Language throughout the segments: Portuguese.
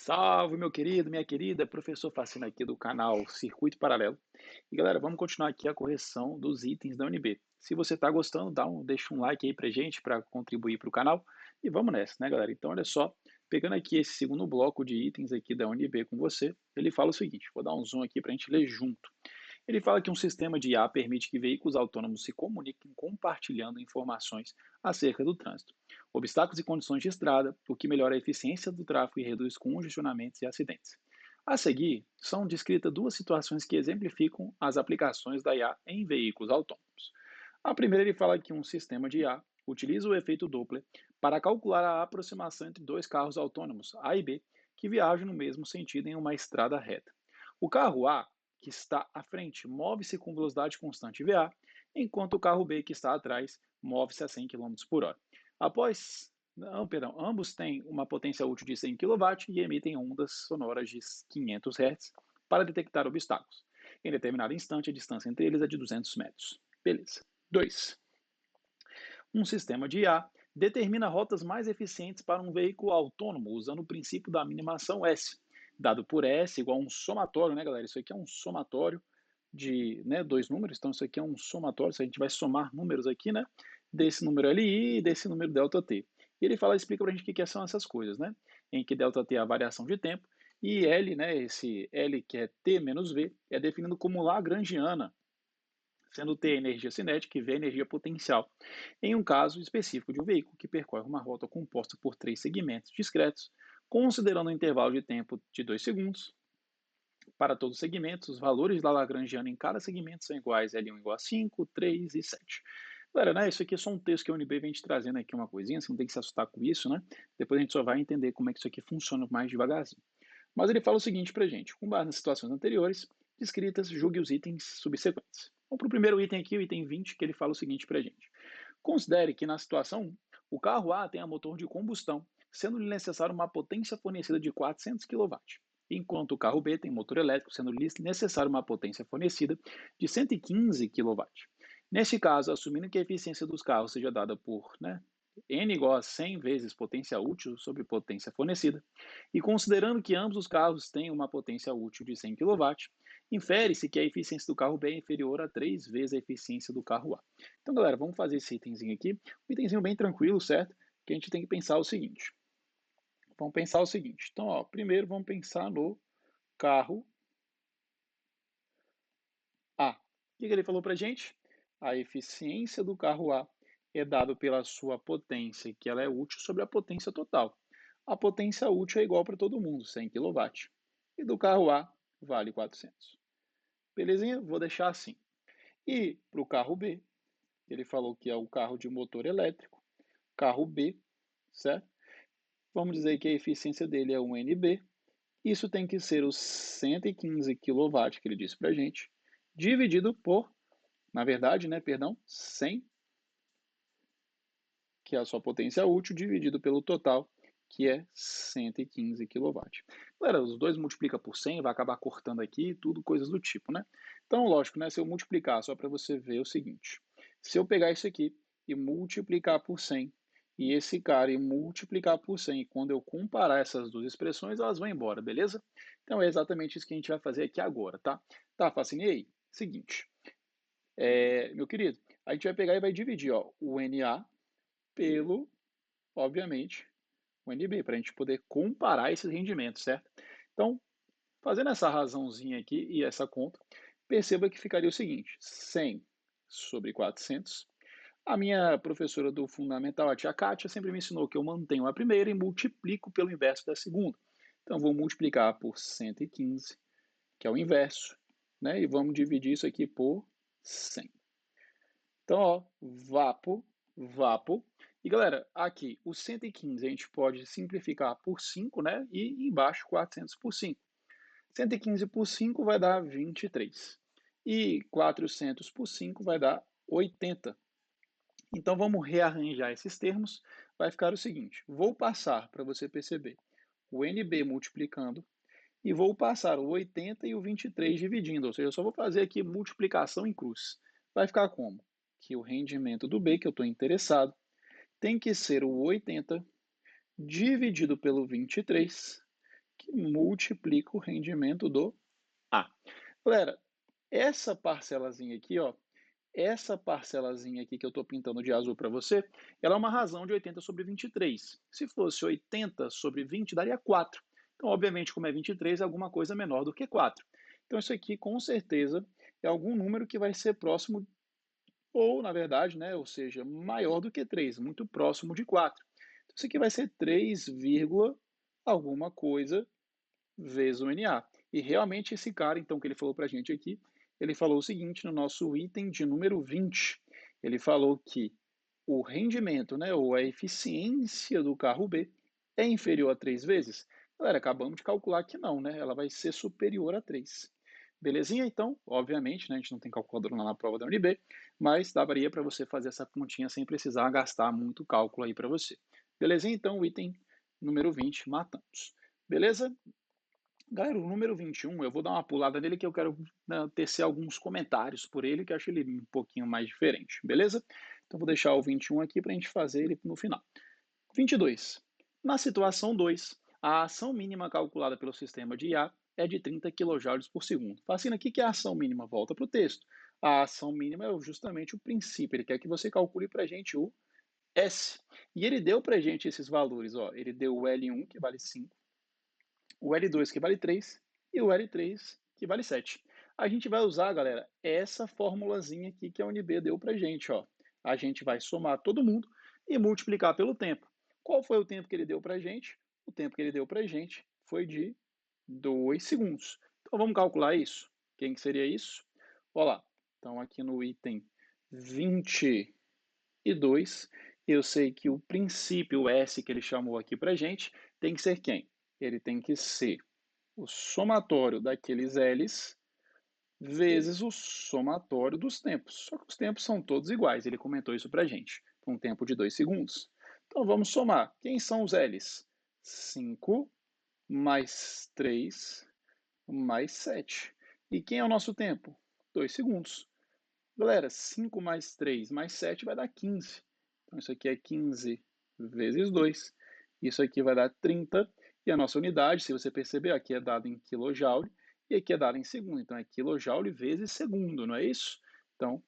Salve, meu querido, minha querida, professor Facina aqui do canal Circuito Paralelo. E galera, vamos continuar aqui a correção dos itens da UNB. Se você está gostando, deixa um like aí pra gente para contribuir para o canal. E vamos nessa, né, galera? Então, olha só, pegando aqui esse segundo bloco de itens aqui da UNB com você, ele fala o seguinte, vou dar um zoom aqui para a gente ler junto. Ele fala que um sistema de IA permite que veículos autônomos se comuniquem compartilhando informações acerca do trânsito, obstáculos e condições de estrada, o que melhora a eficiência do tráfego e reduz congestionamentos e acidentes. A seguir, são descritas duas situações que exemplificam as aplicações da IA em veículos autônomos. A primeira, ele fala que um sistema de IA utiliza o efeito Doppler para calcular a aproximação entre dois carros autônomos, A e B, que viajam no mesmo sentido em uma estrada reta. O carro A, que está à frente, move-se com velocidade constante VA, enquanto o carro B, que está atrás, move-se a 100 km por hora. Após, ambos têm uma potência útil de 100 kW e emitem ondas sonoras de 500 Hz para detectar obstáculos. Em determinado instante, a distância entre eles é de 200 metros. Beleza. 2. Um sistema de IA determina rotas mais eficientes para um veículo autônomo usando o princípio da minimação S, dado por S igual a um somatório, né, galera? Isso aqui é um somatório de, né, dois números, então isso aqui é um somatório, se a gente vai somar números aqui, né, desse número LI e desse número ΔT. E ele explica para a gente o que são essas coisas, né, em que ΔT é a variação de tempo, e L, né, esse L que é T menos V, é definido como Lagrangiana, sendo T a energia cinética e V a energia potencial, em um caso específico de um veículo que percorre uma rota composta por três segmentos discretos, considerando um intervalo de tempo de 2 segundos. Para todos os segmentos, os valores da Lagrangiana em cada segmento são iguais, L1 igual a 5, 3 e 7. Galera, né, isso aqui é só um texto que a UNB vem te trazendo aqui uma coisinha, você não tem que se assustar com isso, né? Depois a gente só vai entender como é que isso aqui funciona mais devagarzinho. Mas ele fala o seguinte pra gente, com base nas situações anteriores, descritas, julgue os itens subsequentes. Vamos para o primeiro item aqui, o item 20, que ele fala o seguinte pra gente. Considere que na situação 1, o carro A tem a motor de combustão, sendo-lhe necessário uma potência fornecida de 400 kW, enquanto o carro B tem motor elétrico, sendo-lhe necessário uma potência fornecida de 115 kW. Neste caso, assumindo que a eficiência dos carros seja dada por N igual a 100 vezes potência útil sobre potência fornecida, e considerando que ambos os carros têm uma potência útil de 100 kW, infere-se que a eficiência do carro B é inferior a 3 vezes a eficiência do carro A. Então, galera, vamos fazer esse itemzinho aqui. Um itemzinho bem tranquilo, certo? Que a gente tem que pensar o seguinte. Vamos pensar o seguinte. Então, ó, primeiro vamos pensar no carro A. O que ele falou para a gente? A eficiência do carro A é dada pela sua potência, que ela é útil, sobre a potência total. A potência útil é igual para todo mundo, 100 kW. E do carro A vale 400. Belezinha? Vou deixar assim. E para o carro B, ele falou que é o carro de motor elétrico. Carro B, certo? Vamos dizer que a eficiência dele é 1 NB. Isso tem que ser os 115 kW que ele disse para a gente, dividido por, na verdade, 100, que é a sua potência útil, dividido pelo total, que é 115 kW. Galera, os dois multiplica por 100, vai acabar cortando aqui, tudo coisas do tipo, né? Então, lógico, né, se eu multiplicar, só para você ver o seguinte, se eu pegar isso aqui e multiplicar por 100, e esse cara e multiplicar por 100, quando eu comparar essas duas expressões, elas vão embora, beleza? Então, é exatamente isso que a gente vai fazer aqui agora, tá? Tá, fascinei? Seguinte, meu querido, a gente vai pegar e vai dividir, ó, o NA pelo, obviamente, o NB, para a gente poder comparar esses rendimentos, certo? Então, fazendo essa razãozinha aqui e essa conta, perceba que ficaria o seguinte, 100 sobre 400. A minha professora do Fundamental, a tia Kátia, sempre me ensinou que eu mantenho a primeira e multiplico pelo inverso da segunda. Então, vou multiplicar por 115, que é o inverso, né? E vamos dividir isso aqui por 100. Então, ó, vapo. E galera, aqui o 115 a gente pode simplificar por 5, né? E embaixo 400 por 5. 115 por 5 vai dar 23. E 400 por 5 vai dar 80. Então vamos rearranjar esses termos. Vai ficar o seguinte: vou passar para você perceber o NB multiplicando e vou passar o 80 e o 23 dividindo, ou seja, eu só vou fazer aqui multiplicação em cruz. Vai ficar como? Que o rendimento do B, que eu estou interessado, tem que ser o 80 dividido pelo 23, que multiplica o rendimento do A. Galera, essa parcelazinha aqui, ó, essa parcelazinha aqui que eu estou pintando de azul para você, ela é uma razão de 80 sobre 23. Se fosse 80 sobre 20, daria 4. Então, obviamente, como é 23, é alguma coisa menor do que 4. Então, isso aqui, com certeza, é algum número que vai ser próximo, ou, na verdade, né, ou seja, maior do que 3, muito próximo de 4. Então, isso aqui vai ser 3, alguma coisa vezes o NA. E realmente esse cara, então, que ele falou para a gente aqui, ele falou o seguinte no nosso item de número 20. Ele falou que o rendimento, né, ou a eficiência do carro B é inferior a 3 vezes. Galera, acabamos de calcular que não, né? Ela vai ser superior a 3. Belezinha? Então, obviamente, né, a gente não tem calculadora lá na prova da UNB, mas daria para você fazer essa continha sem precisar gastar muito cálculo aí para você. Belezinha? Então, o item número 20, matamos. Beleza? Galera, o número 21, eu vou dar uma pulada nele que eu quero, né, tecer alguns comentários por ele, que eu acho ele um pouquinho mais diferente, beleza? Então vou deixar o 21 aqui para a gente fazer ele no final. 22. Na situação 2, a ação mínima calculada pelo sistema de IA é de 30 kJ por segundo. Fascina, o que é a ação mínima? Volta para o texto. A ação mínima é justamente o princípio, ele quer que você calcule para a gente o S. E ele deu para a gente esses valores, ó. Ele deu o L1, que vale 5, o L2 que vale 3 e o L3 que vale 7. A gente vai usar, galera, essa formulazinha aqui que a UNB deu pra gente, ó. A gente vai somar todo mundo e multiplicar pelo tempo. Qual foi o tempo que ele deu pra gente? O tempo que ele deu pra gente foi de 2 segundos. Então vamos calcular isso. Quem que seria isso? Olha lá. Então aqui no item 22, eu sei que o princípio, o S que ele chamou aqui pra gente, tem que ser quem? Ele tem que ser o somatório daqueles L's vezes o somatório dos tempos. Só que os tempos são todos iguais, ele comentou isso para a gente, com um tempo de 2 segundos. Então vamos somar. Quem são os L's? 5 mais 3 mais 7. E quem é o nosso tempo? 2 segundos. Galera, 5 mais 3 mais 7 vai dar 15. Então isso aqui é 15 vezes 2. Isso aqui vai dar 30. E a nossa unidade, se você perceber, aqui é dada em kJ e aqui é dada em segundo. Então é kJ vezes segundo, não é isso? Então,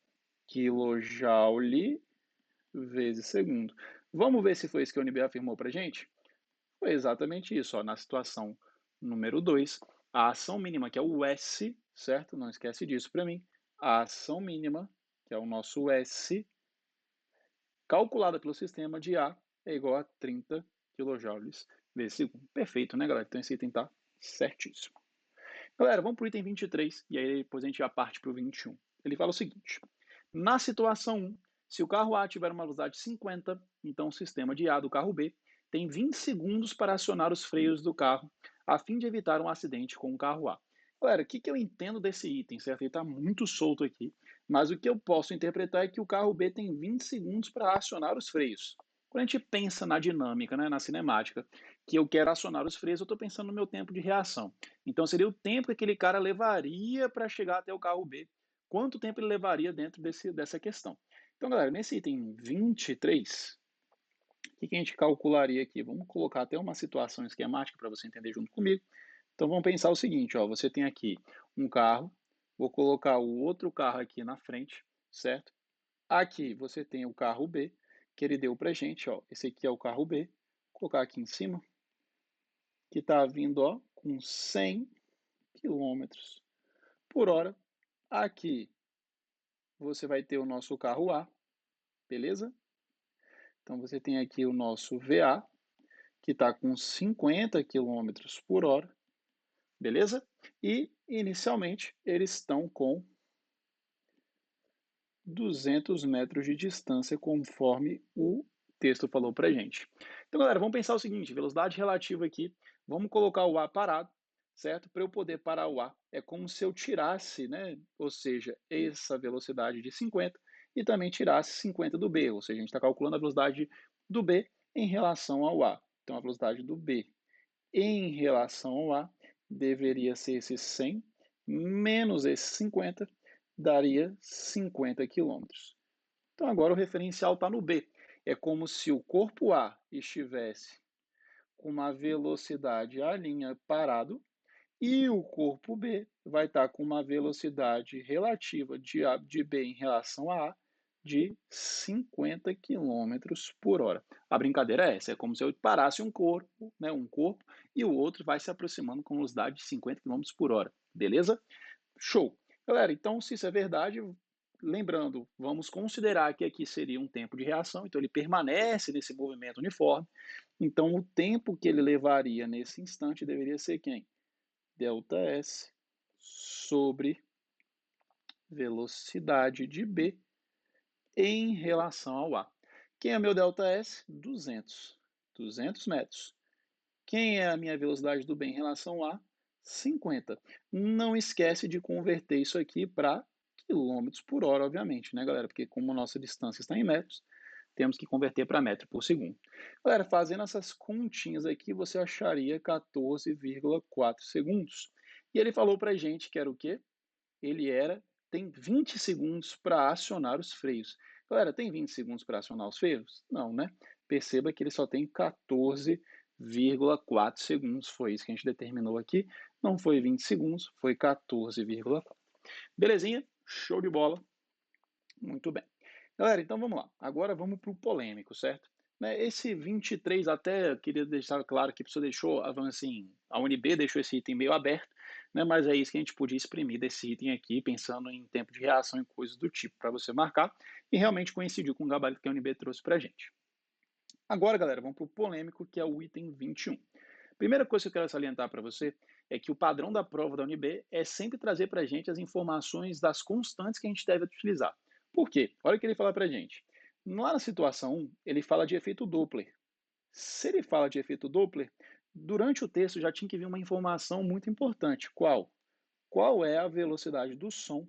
kJ vezes segundo. Vamos ver se foi isso que a UNB afirmou para a gente? Foi exatamente isso. Ó. Na situação número 2, a ação mínima, que é o S, certo? Não esquece disso para mim. A ação mínima, que é o nosso S, calculada pelo sistema de A, é igual a 30 kJ vezes segundo. Perfeito, né, galera? Então esse item está certíssimo. Galera, vamos para o item 23, e aí depois a gente já parte para o 21. Ele fala o seguinte: na situação 1, se o carro A tiver uma velocidade de 50, então o sistema de A do carro B tem 20 segundos para acionar os freios do carro, a fim de evitar um acidente com o carro A. Galera, o que eu entendo desse item, certo? Ele está muito solto aqui, mas o que eu posso interpretar é que o carro B tem 20 segundos para acionar os freios. Quando a gente pensa na dinâmica, né, na cinemática, que eu quero acionar os freios, eu estou pensando no meu tempo de reação. Então seria o tempo que aquele cara levaria para chegar até o carro B. Quanto tempo ele levaria dentro dessa questão? Então, galera, nesse item 23, o que a gente calcularia aqui? Vamos colocar até uma situação esquemática para você entender junto comigo. Então, vamos pensar o seguinte, ó, você tem aqui um carro, vou colocar o outro carro aqui na frente, certo? Aqui você tem o carro B, que ele deu para gente, ó, esse aqui é o carro B, vou colocar aqui em cima, que está vindo, ó, com 100 quilômetros por hora. Aqui você vai ter o nosso carro A, beleza? Então você tem aqui o nosso VA, que está com 50 quilômetros por hora, beleza? E inicialmente eles estão com 200 metros de distância, conforme o texto falou para gente. Então, galera, vamos pensar o seguinte: velocidade relativa aqui, vamos colocar o A parado, certo? Para eu poder parar o A, é como se eu tirasse, né? Ou seja, essa velocidade de 50 e também tirasse 50 do B, ou seja, a gente está calculando a velocidade do B em relação ao A. Então, a velocidade do B em relação ao A deveria ser esse 100 menos esse 50, daria 50 quilômetros. Então agora o referencial está no B. É como se o corpo A estivesse com uma velocidade A' parado, e o corpo B vai estar com uma velocidade relativa de B em relação a A de 50 quilômetros por hora. A brincadeira é essa, é como se eu parasse um corpo, e o outro vai se aproximando com velocidade de 50 quilômetros por hora, beleza? Show! Galera, então se isso é verdade, lembrando, vamos considerar que aqui seria um tempo de reação, então ele permanece nesse movimento uniforme, então o tempo que ele levaria nesse instante deveria ser quem? Δs sobre velocidade de B em relação ao A. Quem é meu ΔS? 200 metros. Quem é a minha velocidade do B em relação a 50. Não esquece de converter isso aqui para quilômetros por hora, obviamente, né, galera? Porque como nossa distância está em metros, temos que converter para metro por segundo. Galera, fazendo essas continhas aqui, você acharia 14,4 segundos. E ele falou para a gente que era o quê? Tem 20 segundos para acionar os freios. Galera, tem 20 segundos para acionar os freios? Não, né? Perceba que ele só tem 14,4 segundos. Foi isso que a gente determinou aqui. Não foi 20 segundos, foi 14,4. Belezinha? Show de bola. Muito bem. Galera, então vamos lá. Agora vamos para o polêmico, certo? Esse 23, até queria deixar claro que a pessoa deixou, assim, a UNB deixou esse item meio aberto, né? Mas é isso que a gente podia exprimir desse item aqui, pensando em tempo de reação e coisas do tipo, para você marcar, e realmente coincidiu com o gabarito que a UNB trouxe para a gente. Agora, galera, vamos para o polêmico, que é o item 21. Primeira coisa que eu quero salientar para você é que o padrão da prova da UNB é sempre trazer para a gente as informações das constantes que a gente deve utilizar. Por quê? Olha o que ele fala para a gente. Lá na situação 1, ele fala de efeito Doppler. Se ele fala de efeito Doppler, durante o texto já tinha que vir uma informação muito importante. Qual? Qual é a velocidade do som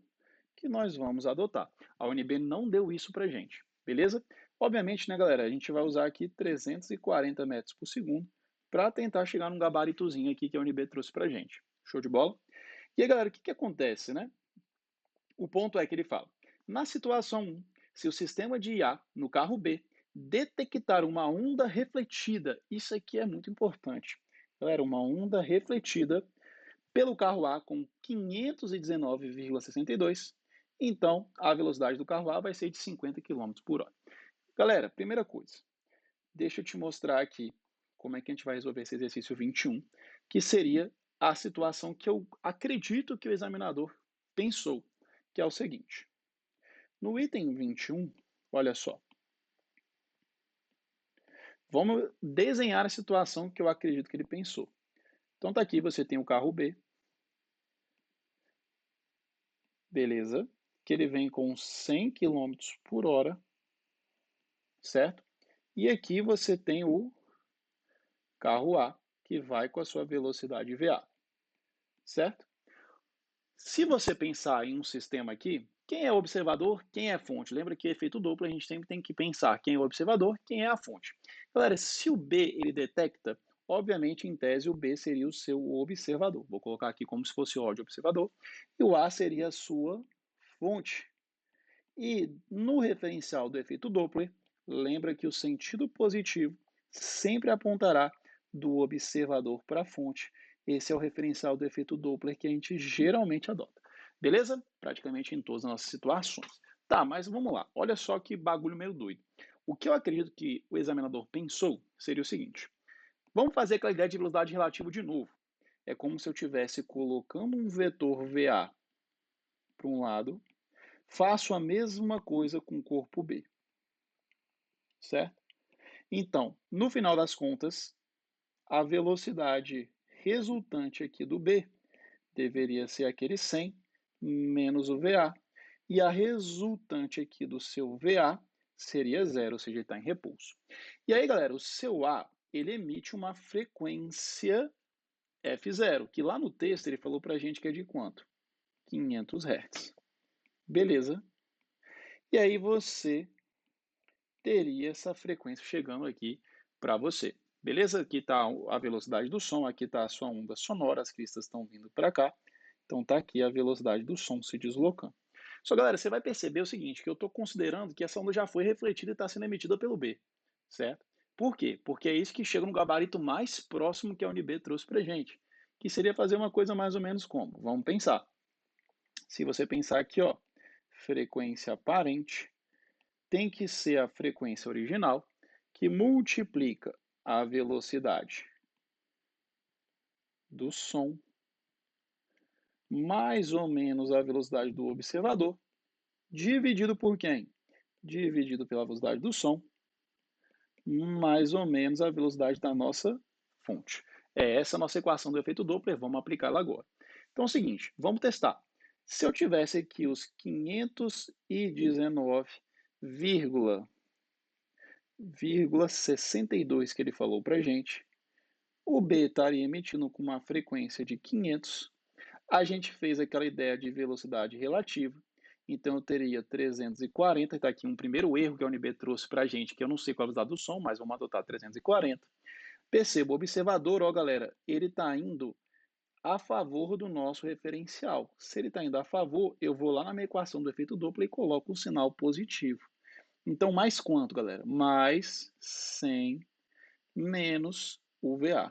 que nós vamos adotar? A UNB não deu isso para a gente, beleza? Obviamente, né, galera, a gente vai usar aqui 340 metros por segundo para tentar chegar num gabaritozinho aqui que a UNB trouxe para a gente. Show de bola? E aí, galera, o que acontece, né? O ponto é que ele fala, na situação 1, se o sistema de IA no carro B detectar uma onda refletida, isso aqui é muito importante. Galera, uma onda refletida pelo carro A com 519,62, então a velocidade do carro A vai ser de 50 km por hora. Galera, primeira coisa, deixa eu te mostrar aqui como é que a gente vai resolver esse exercício 21, que seria a situação que eu acredito que o examinador pensou, que é o seguinte. No item 21, olha só. Vamos desenhar a situação que eu acredito que ele pensou. Então tá aqui, você tem o carro B. Beleza? Que ele vem com 100 km por hora, certo? E aqui você tem o carro A, que vai com a sua velocidade VA, certo? Se você pensar em um sistema aqui, quem é o observador, quem é a fonte? Lembra que efeito duplo a gente sempre tem que pensar quem é o observador, quem é a fonte. Galera, se o B ele detecta, obviamente em tese o B seria o seu observador. Vou colocar aqui como se fosse o O de observador. E o A seria a sua fonte. E no referencial do efeito Doppler, lembra que o sentido positivo sempre apontará do observador para a fonte. Esse é o referencial do efeito Doppler que a gente geralmente adota. Beleza? Praticamente em todas as nossas situações. Tá, mas vamos lá. Olha só que bagulho meio doido. O que eu acredito que o examinador pensou seria o seguinte. Vamos fazer aquela ideia de velocidade relativa de novo. É como se eu estivesse colocando um vetor VA para um lado, faço a mesma coisa com o corpo B, certo? Então, no final das contas, a velocidade resultante aqui do B deveria ser aquele 100 menos o VA, e a resultante aqui do seu VA seria zero, ou seja, ele está em repouso. E aí, galera, o seu A, ele emite uma frequência F0, que lá no texto ele falou para a gente que é de quanto? 500 Hz. Beleza? E aí você teria essa frequência chegando aqui para você. Beleza? Aqui está a velocidade do som, aqui está a sua onda sonora, as cristas estão vindo para cá. Então está aqui a velocidade do som se deslocando. Só, galera, você vai perceber o seguinte, que eu estou considerando que essa onda já foi refletida e está sendo emitida pelo B, certo? Por quê? Porque é isso que chega no gabarito mais próximo que a UNB trouxe para gente, que seria fazer uma coisa mais ou menos como, vamos pensar. Se você pensar aqui, ó, frequência aparente tem que ser a frequência original que multiplica a velocidade do som mais ou menos a velocidade do observador, dividido por quem? Dividido pela velocidade do som, mais ou menos a velocidade da nossa fonte. É essa a nossa equação do efeito Doppler, vamos aplicá-la agora. Então é o seguinte, vamos testar. Se eu tivesse aqui os 519,62 que ele falou para a gente, o B estaria emitindo com uma frequência de 500, a gente fez aquela ideia de velocidade relativa, então eu teria 340, está aqui um primeiro erro que a UNB trouxe para a gente, que eu não sei qual é a velocidade do som, mas vamos adotar 340. Perceba, o observador, ó galera, ele está indo a favor do nosso referencial. Se ele está indo a favor, eu vou lá na minha equação do efeito Doppler e coloco o sinal positivo. Então, mais quanto, galera? Mais 100 menos o VA,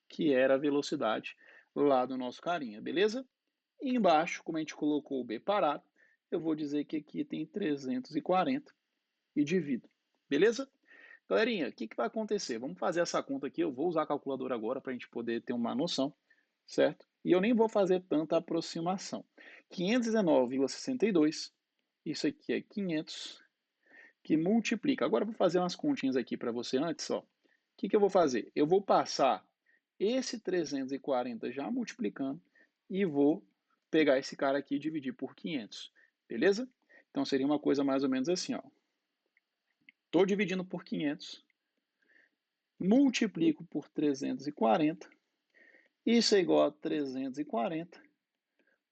que era a velocidade lá do nosso carinha, beleza? E embaixo, como a gente colocou o B parado, eu vou dizer que aqui tem 340 e divido, beleza? Galerinha, o que vai acontecer? Vamos fazer essa conta aqui, eu vou usar a calculadora agora para a gente poder ter uma noção, certo? E eu nem vou fazer tanta aproximação. 519,62, isso aqui é 500, que multiplica. Agora eu vou fazer umas continhas aqui para você antes, ó. O que eu vou fazer? Eu vou passar esse 340 já multiplicando e vou pegar esse cara aqui e dividir por 500, beleza? Então seria uma coisa mais ou menos assim, ó. Estou dividindo por 500, multiplico por 340, isso é igual a 340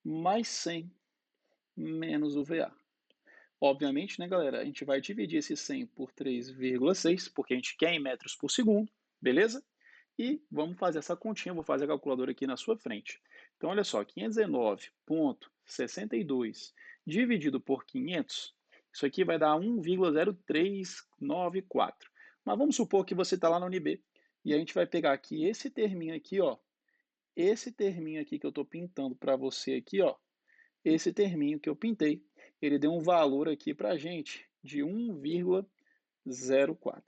mais 100 menos o VA. Obviamente, né, galera, a gente vai dividir esse 100 por 3,6, porque a gente quer em metros por segundo, beleza? E vamos fazer essa continha, vou fazer a calculadora aqui na sua frente. Então, olha só, 519,62 dividido por 500, isso aqui vai dar 1,0394. Mas vamos supor que você está lá na UNB, e a gente vai pegar aqui esse terminho aqui, ó, esse terminho aqui que eu estou pintando para você aqui, ó, esse terminho que eu pintei, ele deu um valor aqui para a gente de 1,04,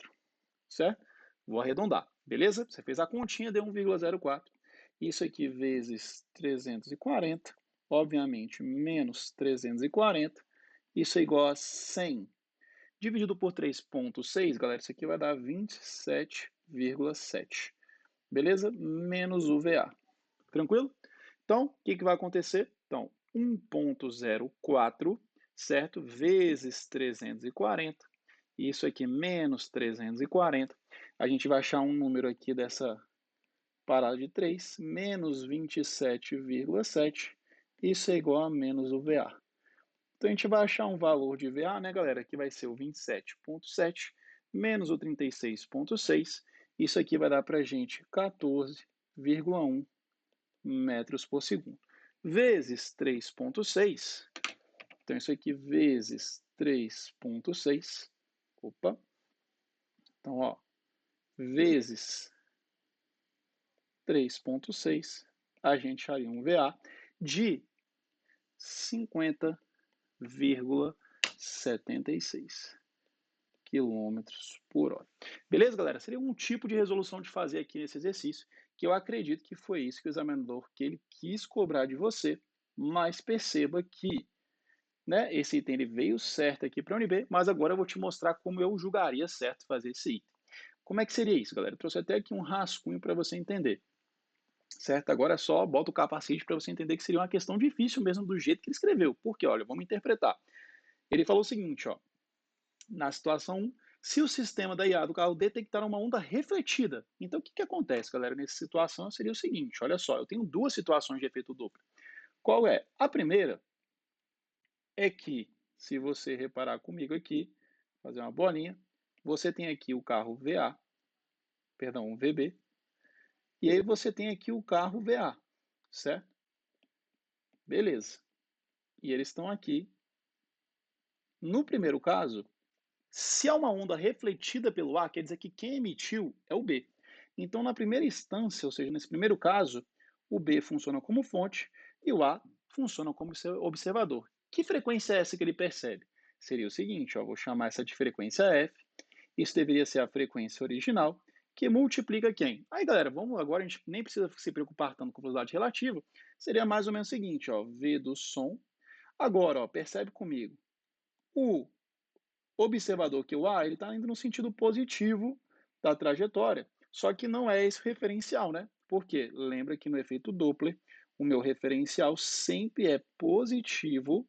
certo? Vou arredondar, beleza? Você fez a continha, deu 1,04. Isso aqui vezes 340, obviamente, menos 340, isso é igual a 100. Dividido por 3,6, galera, isso aqui vai dar 27,7. Beleza? Menos o VA. Tranquilo? Então, o que vai acontecer? Então, 1,04, certo? Vezes 340. Isso aqui menos 340. A gente vai achar um número aqui dessa parada de 3, menos 27,7. Isso é igual a menos o VA. Então, a gente vai achar um valor de VA, né, galera? Que vai ser o 27,7 menos o 36,6. Isso aqui vai dar para a gente 14,1 metros por segundo. Vezes 3,6. Então, isso aqui vezes 3,6. Opa. Então, ó, vezes 3,6, a gente acharia um VA de 50,76 quilômetros por hora. Beleza, galera? Seria um tipo de resolução de fazer aqui nesse exercício, que eu acredito que foi isso que o examinador que ele quis cobrar de você, mas perceba que, né, esse item ele veio certo aqui para a UNB, mas agora eu vou te mostrar como eu julgaria certo fazer esse item. Como é que seria isso, galera? Eu trouxe até aqui um rascunho para você entender. Certo? Agora é só bota o capacete para você entender que seria uma questão difícil mesmo do jeito que ele escreveu. Porque, olha, vamos interpretar. Ele falou o seguinte, ó. Na situação 1, se o sistema da IA do carro detectar uma onda refletida, então o que acontece, galera? Nessa situação seria o seguinte, olha só, eu tenho duas situações de efeito Doppler. Qual é? A primeira é que, se você reparar comigo aqui, fazer uma bolinha, você tem aqui o carro VA, perdão, o VB, e aí você tem aqui o carro VA, certo? Beleza. E eles estão aqui. No primeiro caso, Se há uma onda refletida pelo A, quer dizer que quem emitiu é o B. Então, na primeira instância, ou seja, nesse primeiro caso, o B funciona como fonte e o A funciona como observador. Que frequência é essa que ele percebe? Seria o seguinte, ó, vou chamar essa de frequência F. Isso deveria ser a frequência original, que multiplica quem? Aí, galera, vamos agora, a gente nem precisa se preocupar tanto com velocidade relativa, seria mais ou menos o seguinte, ó, V do som. Agora, ó, percebe comigo, o observador que o A, ele está indo no sentido positivo da trajetória, só que não é esse referencial, né? Por quê? Lembra que no efeito Doppler, o meu referencial sempre é positivo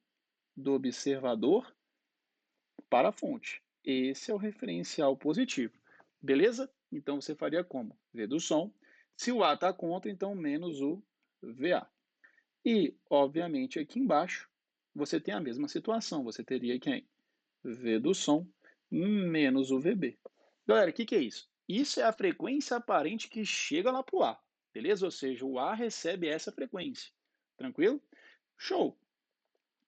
do observador para a fonte. Esse é o referencial positivo. Beleza? Então você faria como? V do som. Se o A está contra, então menos o VA. E, obviamente, aqui embaixo, você tem a mesma situação. Você teria quem? V do som menos o VB. Galera, o que é isso? Isso é a frequência aparente que chega lá para o A. Beleza? Ou seja, o A recebe essa frequência. Tranquilo? Show!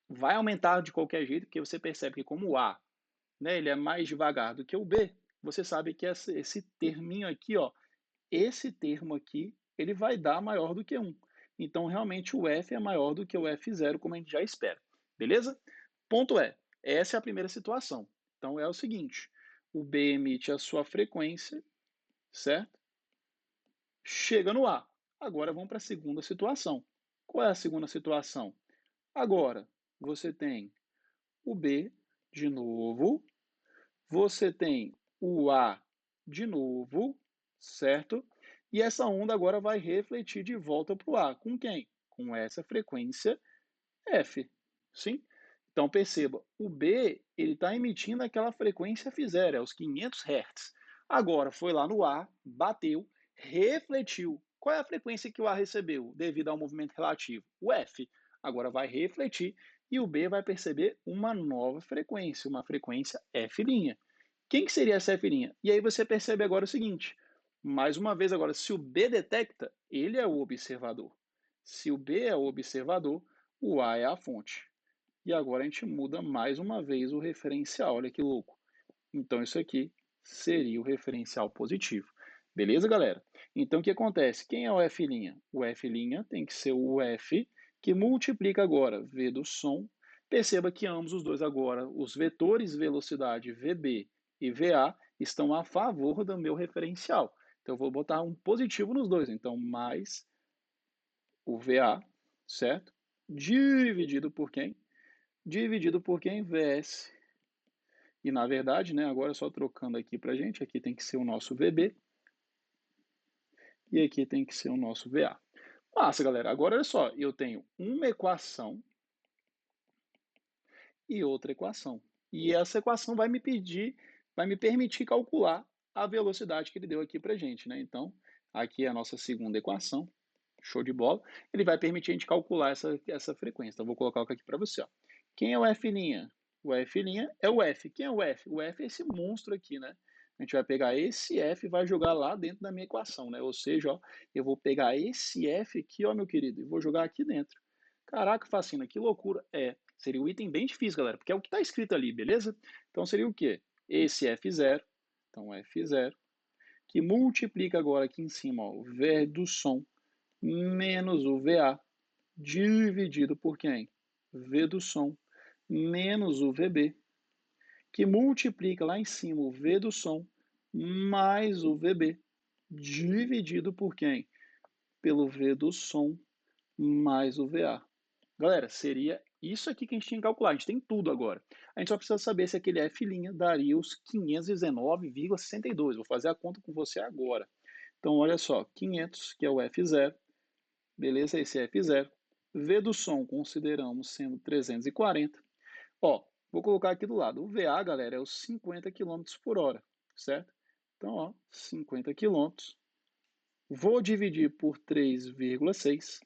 Vai aumentar de qualquer jeito, porque você percebe que como o A, né, ele é mais devagar do que o B, você sabe que esse terminho aqui, ó, esse termo aqui, ele vai dar maior do que 1. Então, realmente, o F é maior do que o F0, como a gente já espera. Beleza? Ponto é, essa é a primeira situação. Então, é o seguinte, o B emite a sua frequência, certo? Chega no A. Agora, vamos para a segunda situação. Qual é a segunda situação? Agora, você tem o B de novo, você tem o A de novo, certo? E essa onda agora vai refletir de volta para o A. Com quem? Com essa frequência F. Sim? Então perceba, o B ele está emitindo aquela frequência F0, é os 500 Hz. Agora foi lá no A, bateu, refletiu. Qual é a frequência que o A recebeu devido ao movimento relativo? O F. Agora vai refletir e o B vai perceber uma nova frequência, uma frequência F'. Quem que seria essa F'? E aí você percebe agora o seguinte, mais uma vez agora, se o B detecta, ele é o observador. Se o B é o observador, o A é a fonte. E agora a gente muda mais uma vez o referencial, olha que louco. Então isso aqui seria o referencial positivo. Beleza, galera? Então o que acontece? Quem é o F'? O F' tem que ser o F que multiplica agora V do som. Perceba que ambos os dois agora, os vetores velocidade VB e VA, estão a favor do meu referencial. Então eu vou botar um positivo nos dois. Então mais o VA, certo? Dividido por quem? Dividido por quem? VS. E na verdade, né, agora só trocando aqui para a gente, aqui tem que ser o nosso VB e aqui tem que ser o nosso VA. Massa, galera. Agora olha só, eu tenho uma equação e outra equação. E essa equação vai me pedir, vai me permitir calcular a velocidade que ele deu aqui para a gente, né? Então, aqui é a nossa segunda equação. Show de bola. Ele vai permitir a gente calcular essa frequência. Então, vou colocar aqui para você. Ó. Quem é o F'? O F' é o F. Quem é o F? O F é esse monstro aqui, né? A gente vai pegar esse F e vai jogar lá dentro da minha equação, né? Ou seja, ó, eu vou pegar esse F aqui, ó, meu querido, e vou jogar aqui dentro. Caraca, fascina, que loucura. É, seria um item bem difícil, galera, porque é o que está escrito ali, beleza? Então, seria o quê? Esse F0, então F0, que multiplica agora aqui em cima, ó, o V do som, menos o VA, dividido por quem? V do som, menos o VB, que multiplica lá em cima o V do som, mais o VB, dividido por quem? Pelo V do som, mais o VA. Galera, seria isso aqui que a gente tinha que calcular. A gente tem tudo agora. A gente só precisa saber se aquele F' daria os 519,62. Vou fazer a conta com você agora. Então, olha só, 500, que é o F0, beleza? Esse é F0. V do som consideramos sendo 340. Ó, vou colocar aqui do lado. O VA, galera, é os 50 km por hora, certo? Então, ó, 50 km. Vou dividir por 3,6.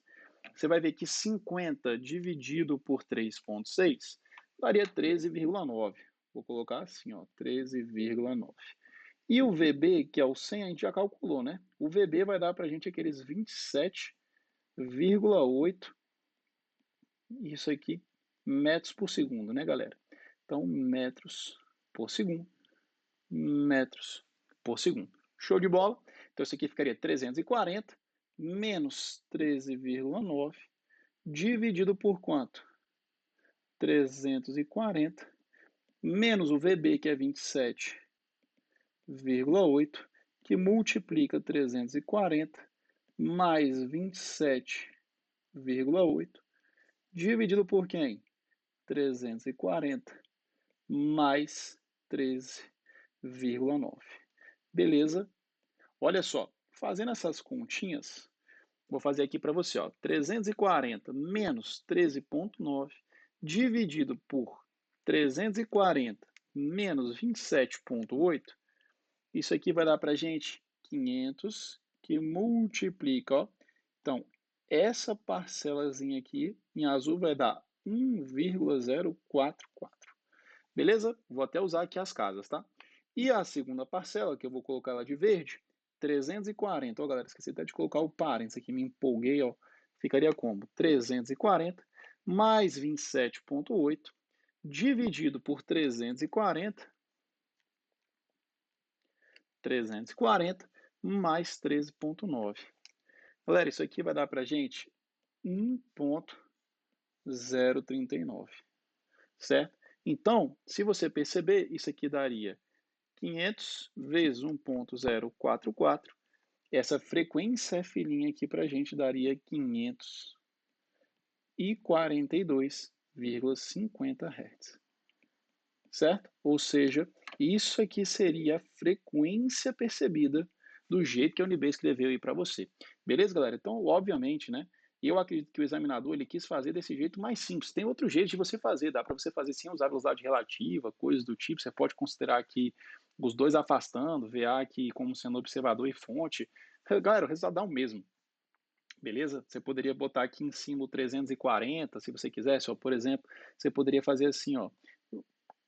Você vai ver que 50 dividido por 3,6 daria 13,9. Vou colocar assim, ó, 13,9. E o VB, que é o 100, a gente já calculou, né? O VB vai dar para a gente aqueles 27,8, isso aqui, metros por segundo, né, galera? Então, metros por segundo. metros por segundo. Show de bola? Então, isso aqui ficaria 340 menos 13,9 dividido por quanto? 340 menos o VB, que é 27,8, que multiplica 340 mais 27,8, dividido por quem? 340 mais 13,9. Beleza? Olha só, fazendo essas continhas, vou fazer aqui para você, ó, 340 menos 13,9 dividido por 340 menos 27,8, isso aqui vai dar para a gente 500, que multiplica, ó. Então, essa parcelazinha aqui, em azul, vai dar 1,044. Beleza? Vou até usar aqui as casas, tá? E a segunda parcela, que eu vou colocar ela de verde, 340. Ó, galera, esqueci até de colocar o parênteses aqui, me empolguei, ó. Ficaria como? 340 mais 27,8 dividido por 340 mais 13,9. Galera, isso aqui vai dar para a gente 1,039, certo? Então, se você perceber, isso aqui daria 500 vezes 1,044. Essa frequência F' aqui para a gente daria 542,50 Hz, certo? Ou seja, isso aqui seria a frequência percebida do jeito que a UNB escreveu aí para você. Beleza, galera? Então, obviamente, né? Eu acredito que o examinador ele quis fazer desse jeito mais simples. Tem outro jeito de você fazer, dá para você fazer sem usar velocidade relativa, coisas do tipo. Você pode considerar aqui os dois afastando, VA aqui como sendo observador e fonte. Galera, o resultado dá o mesmo. Beleza? Você poderia botar aqui em cima o 340, se você quisesse, ó, por exemplo, você poderia fazer assim, ó,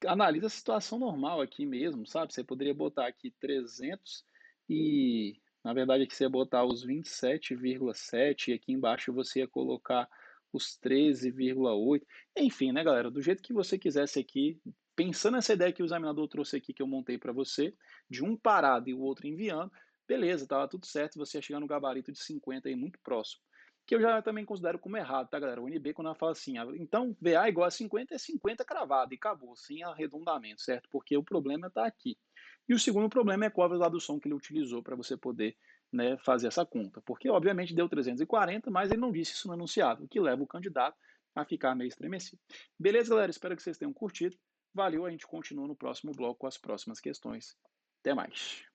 analisa a situação normal aqui mesmo, sabe? Você poderia botar aqui 300 e, na verdade, aqui você ia botar os 27,7 e aqui embaixo você ia colocar os 13,8. Enfim, né, galera? Do jeito que você quisesse aqui, pensando nessa ideia que o examinador trouxe aqui, que eu montei para você, de um parado e o outro enviando, beleza, tava tudo certo, você ia chegar no gabarito de 50 aí muito próximo, que eu já também considero como errado, tá, galera? O UNB, quando ela fala assim, então VA igual a 50 é 50 cravado e acabou, sem arredondamento, certo? Porque o problema está aqui. E o segundo problema é qual a velocidade do som que ele utilizou para você poder, né, fazer essa conta. Porque, obviamente, deu 340, mas ele não disse isso no enunciado, o que leva o candidato a ficar meio estremecido. Beleza, galera? Espero que vocês tenham curtido. Valeu, a gente continua no próximo bloco com as próximas questões. Até mais.